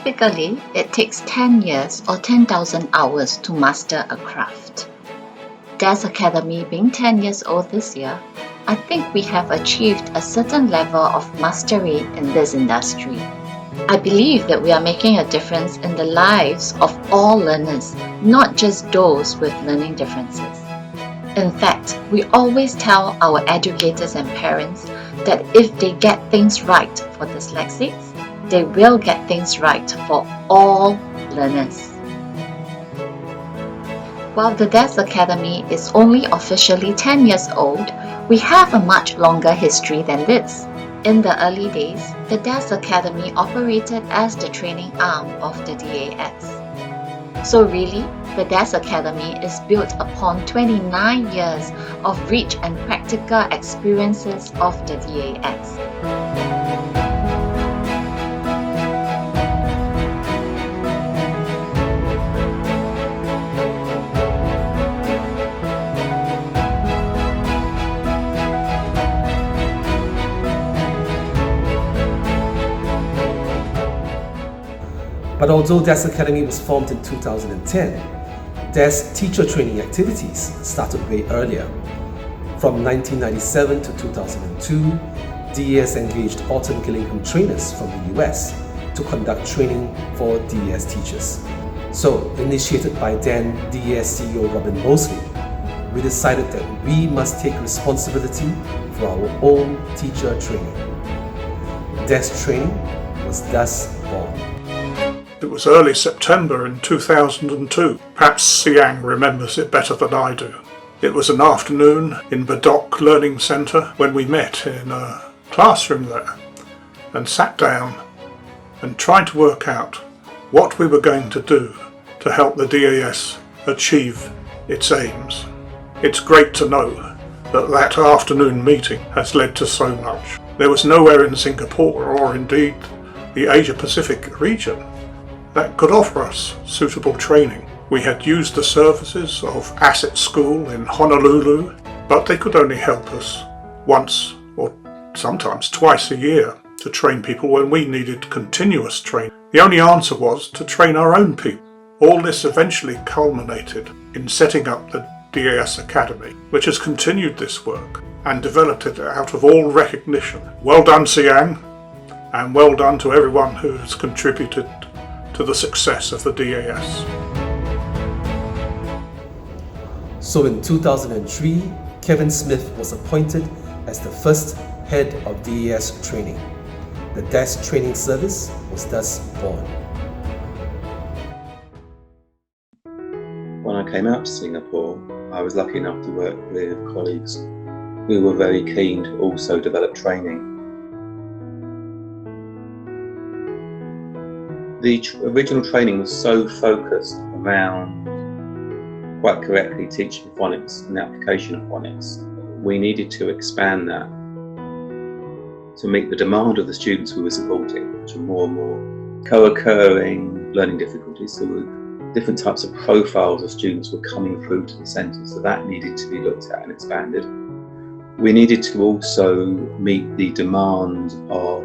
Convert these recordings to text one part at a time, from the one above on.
Typically, it takes 10 years or 10,000 hours to master a craft. DAS Academy being 10 years old this year, I think we have achieved a certain level of mastery in this industry. I believe that we are making a difference in the lives of all learners, not just those with learning differences. In fact, we always tell our educators and parents that if they get things right for dyslexics, they will get things right for all learners. While the DAS Academy is only officially 10 years old, we have a much longer history than this. In the early days, the DAS Academy operated as the training arm of the DAS. So really, the DAS Academy is built upon 29 years of rich and practical experiences of the DAS. But although DAS Academy was formed in 2010, DAS teacher training activities started way earlier. From 1997 to 2002, DAS engaged Autumn Gillingham trainers from the US to conduct training for DAS teachers. So, initiated by then DAS CEO Robin Mosley, we decided that we must take responsibility for our own teacher training. DAS training was thus born. It was early September in 2002. Perhaps Siang remembers it better than I do. It was an afternoon in Badok Learning Centre when we met in a classroom there and sat down and tried to work out what we were going to do to help the DAS achieve its aims. It's great to know that that afternoon meeting has led to so much. There was nowhere in Singapore or indeed the Asia Pacific region that could offer us suitable training. We had used the services of Asset School in Honolulu, but they could only help us once or sometimes twice a year to train people when we needed continuous training. The only answer was to train our own people. All this eventually culminated in setting up the DAS Academy, which has continued this work and developed it out of all recognition. Well done, Siang, and well done to everyone who has contributed to the success of the DAS. So in 2003, Kevin Smith was appointed as the first head of DAS training. The DAS training service was thus born. When I came out to Singapore, I was lucky enough to work with colleagues who were very keen to also develop training. The original training was so focused around, quite correctly, teaching phonics and the application of phonics. We needed to expand that to meet the demand of the students we were supporting, which were more and more co-occurring learning difficulties. So different types of profiles of students were coming through to the centre, so that needed to be looked at and expanded. We needed to also meet the demand of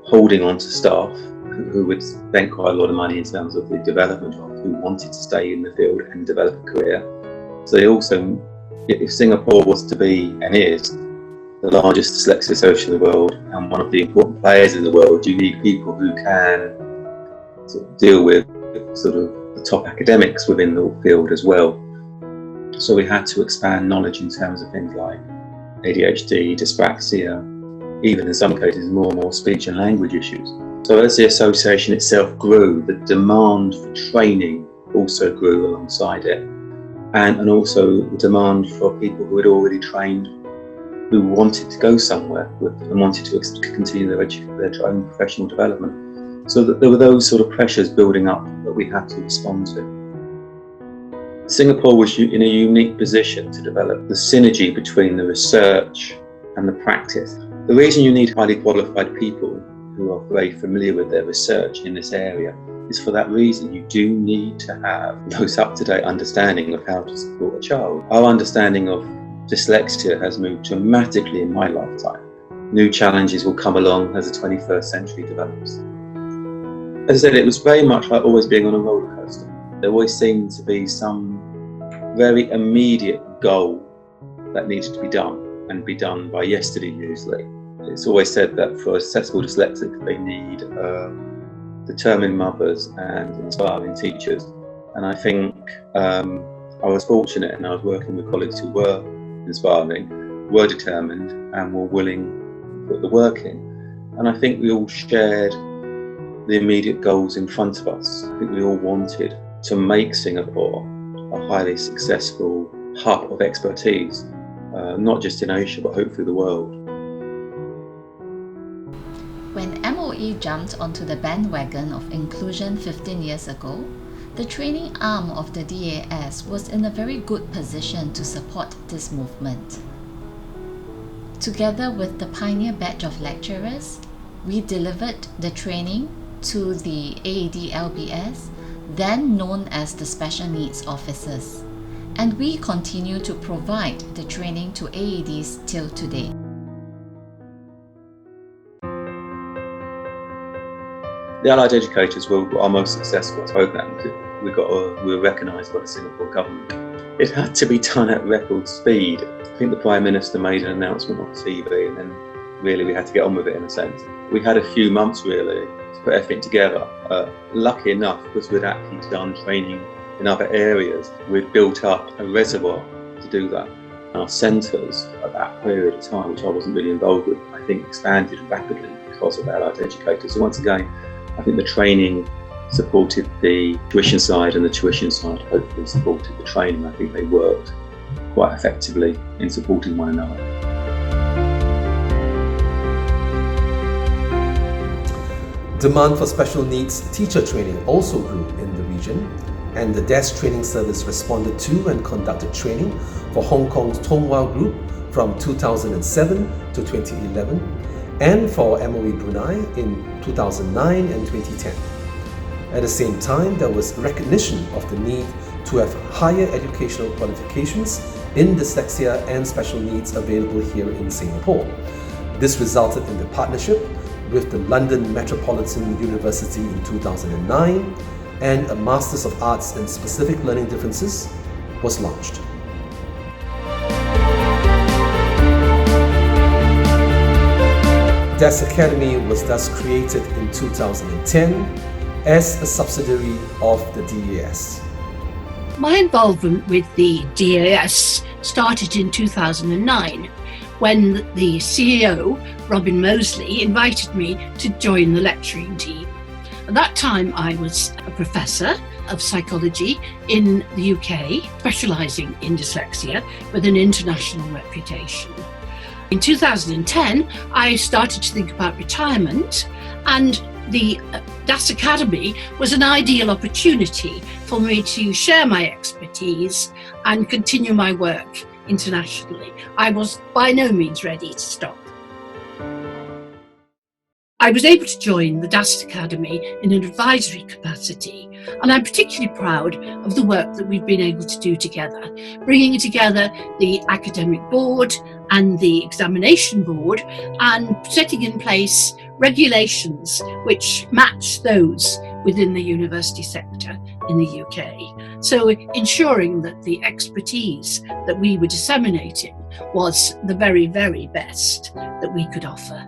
holding on to staff who would spend quite a lot of money in terms of the development of who wanted to stay in the field and develop a career. So they also, if Singapore was to be and is the largest dyslexia association in the world and one of the important players in the world, you need people who can sort of deal with sort of the top academics within the field as well. So we had to expand knowledge in terms of things like ADHD, dyspraxia, even in some cases more and more speech and language issues. So as the association itself grew, the demand for training also grew alongside it, and also the demand for people who had already trained, who wanted to go somewhere and wanted to continue their own professional development. So that there were those sort of pressures building up that we had to respond to. Singapore was in a unique position to develop the synergy between the research and the practice. The reason you need highly qualified people who are very familiar with their research in this area is for that reason. You do need to have most up-to-date understanding of how to support a child. Our understanding of dyslexia has moved dramatically in my lifetime. New challenges will come along as the 21st century develops. As I said, it was very much like always being on a roller coaster. There always seemed to be some very immediate goal that needed to be done, and be done by yesterday usually. It's always said that for a successful dyslexic, they need determined mothers and inspiring teachers. And I think I was fortunate, and I was working with colleagues who were inspiring, were determined, and were willing to put the work in. And I think we all shared the immediate goals in front of us. I think we all wanted to make Singapore a highly successful hub of expertise, not just in Asia, but hopefully the world. When MOE jumped onto the bandwagon of inclusion 15 years ago, the training arm of the DAS was in a very good position to support this movement. Together with the pioneer batch of lecturers, we delivered the training to the AED-LBS, then known as the Special Needs Officers, and we continue to provide the training to AEDs till today. The Allied Educators were our most successful program. We were recognised by the Singapore government. It had to be done at record speed. I think the Prime Minister made an announcement on TV, and then really we had to get on with it in a sense. We had a few months really to put everything together. Lucky enough, because we'd actually done training in other areas, we'd built up a reservoir to do that. Our centres at that period of time, which I wasn't really involved with, I think expanded rapidly because of Allied Educators. So once again, I think the training supported the tuition side, and the tuition side hopefully supported the training. I think they worked quite effectively in supporting one another. Demand for special needs teacher training also grew in the region, and the DAS training service responded to and conducted training for Hong Kong's Tongwao Group from 2007 to 2011, and for MOE Brunei in 2009 and 2010. At the same time, there was recognition of the need to have higher educational qualifications in dyslexia and special needs available here in Singapore. This resulted in the partnership with the London Metropolitan University in 2009, and a Masters of Arts in Specific Learning Differences was launched. DAS Academy was thus created in 2010 as a subsidiary of the DAS. My involvement with the DAS started in 2009 when the CEO, Robin Mosley, invited me to join the lecturing team. At that time, I was a professor of psychology in the UK, specialising in dyslexia with an international reputation. In 2010, I started to think about retirement, and the DAS Academy was an ideal opportunity for me to share my expertise and continue my work internationally. I was by no means ready to stop. I was able to join the DAS Academy in an advisory capacity, and I'm particularly proud of the work that we've been able to do together, bringing together the academic board and the examination board and setting in place regulations which match those within the university sector in the UK. So ensuring that the expertise that we were disseminating was the very, very best that we could offer.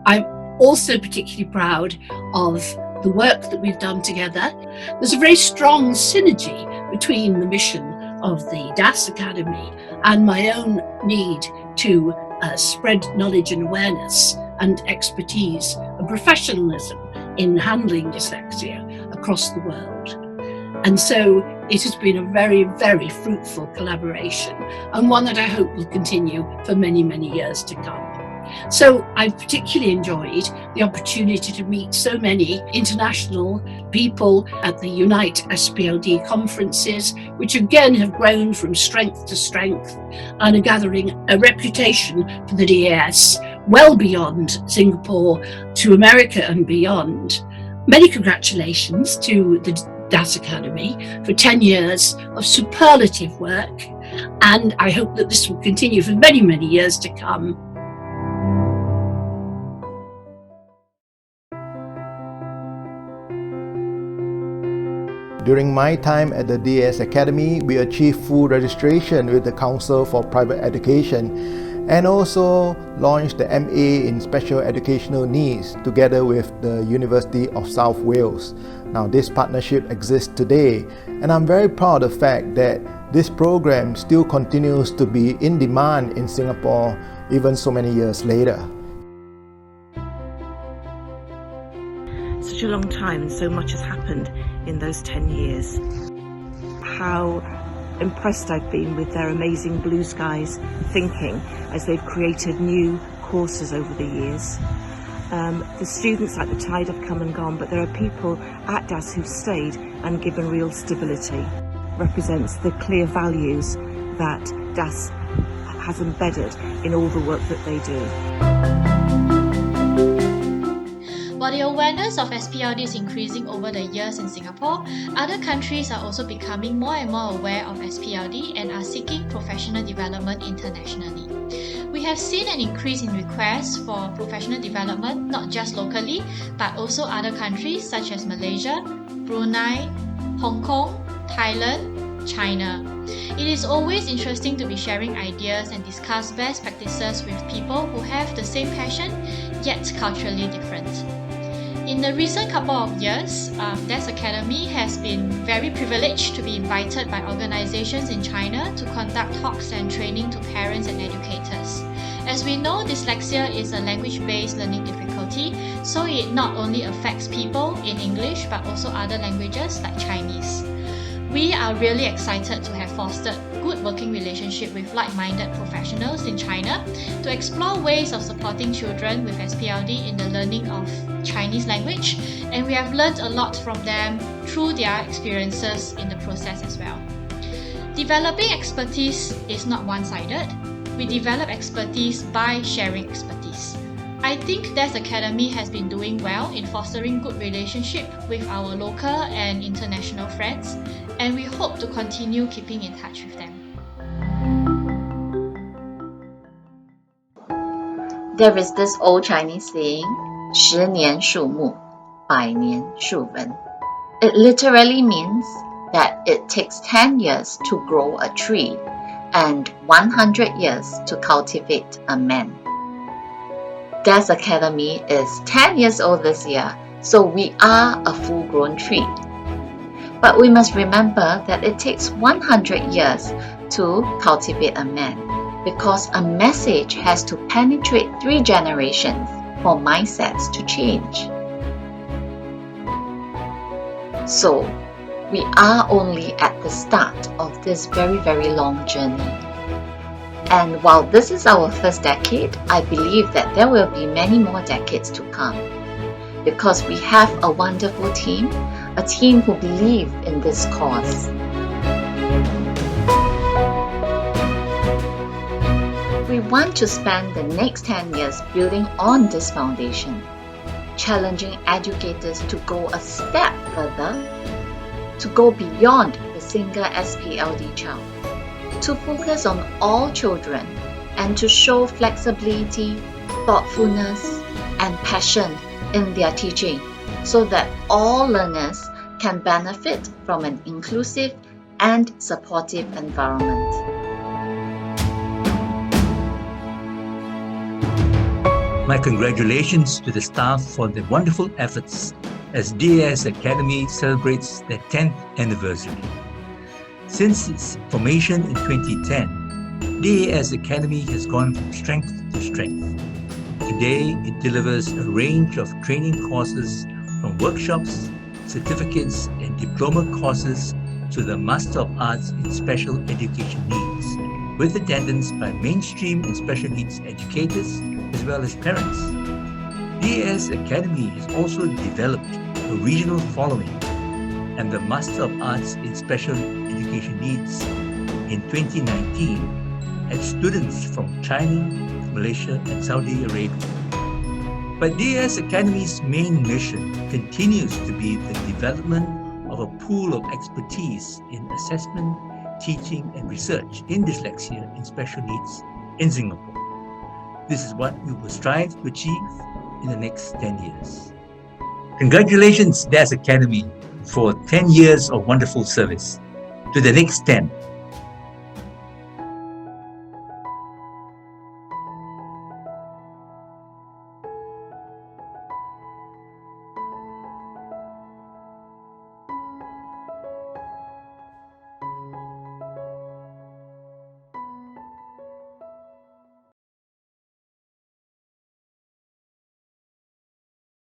I'm also particularly proud of the work that we've done together. There's a very strong synergy between the mission of the DAS Academy and my own need to spread knowledge and awareness and expertise and professionalism in handling dyslexia across the world. And so it has been a very, very fruitful collaboration, and one that I hope will continue for many, many years to come. So I've particularly enjoyed the opportunity to meet so many international people at the Unite SPLD conferences, which again have grown from strength to strength and are gathering a reputation for the DAS well beyond Singapore to America and beyond. Many congratulations to the DAS Academy for 10 years of superlative work, and I hope that this will continue for many, many years to come. During my time at the DAS Academy, we achieved full registration with the Council for Private Education and also launched the MA in Special Educational Needs together with the University of South Wales. Now this partnership exists today, and I'm very proud of the fact that this program still continues to be in demand in Singapore even so many years later. Such a long time and so much has happened in those 10 years. How impressed I've been with their amazing blue skies thinking as they've created new courses over the years. The students at the Tide have come and gone, but there are people at DAS who've stayed and given real stability. Represents the clear values that DAS has embedded in all the work that they do. While the awareness of SPLD is increasing over the years in Singapore, other countries are also becoming more and more aware of SPLD and are seeking professional development internationally. We have seen an increase in requests for professional development not just locally, but also other countries such as Malaysia, Brunei, Hong Kong, Thailand, China. It is always interesting to be sharing ideas and discuss best practices with people who have the same passion, yet culturally different. In the recent couple of years, DAS Academy has been very privileged to be invited by organizations in China to conduct talks and training to parents and educators. As we know, dyslexia is a language-based learning difficulty, so it not only affects people in English but also other languages like Chinese. We are really excited to have fostered good working relationship with like-minded professionals in China to explore ways of supporting children with SPLD in the learning of Chinese language, and we have learned a lot from them through their experiences in the process as well. Developing expertise is not one-sided. We develop expertise by sharing expertise. I think DAS Academy has been doing well in fostering good relationship with our local and international friends, and we hope to continue keeping in touch with them. There is this old Chinese saying, 10年树木, 百年树人. It literally means that it takes 10 years to grow a tree and 100 years to cultivate a man. DAS Academy is 10 years old this year, so we are a full-grown tree. But we must remember that it takes 100 years to cultivate a man, because a message has to penetrate 3 generations for mindsets to change. So, we are only at the start of this very, very long journey. And while this is our first decade, I believe that there will be many more decades to come, because we have a wonderful team, a team who believe in this cause. We want to spend the next 10 years building on this foundation, challenging educators to go a step further, to go beyond the single SPLD child, to focus on all children, and to show flexibility, thoughtfulness, and passion in their teaching so that all learners can benefit from an inclusive and supportive environment. My congratulations to the staff for their wonderful efforts as DAS Academy celebrates their 10th anniversary. Since its formation in 2010, DAS Academy has gone from strength to strength. Today, it delivers a range of training courses from workshops, certificates, and diploma courses to the Master of Arts in Special Education Needs, with attendance by mainstream and special needs educators as well as parents. DAS Academy has also developed a regional following, and the Master of Arts in Special Education Needs in 2019 had students from China, Malaysia, and Saudi Arabia. But DAS Academy's main mission continues to be the development of a pool of expertise in assessment, teaching, and research in dyslexia and special needs in Singapore. This is what we will strive to achieve in the next 10 years. Congratulations, DAS Academy, for 10 years of wonderful service. To the next 10,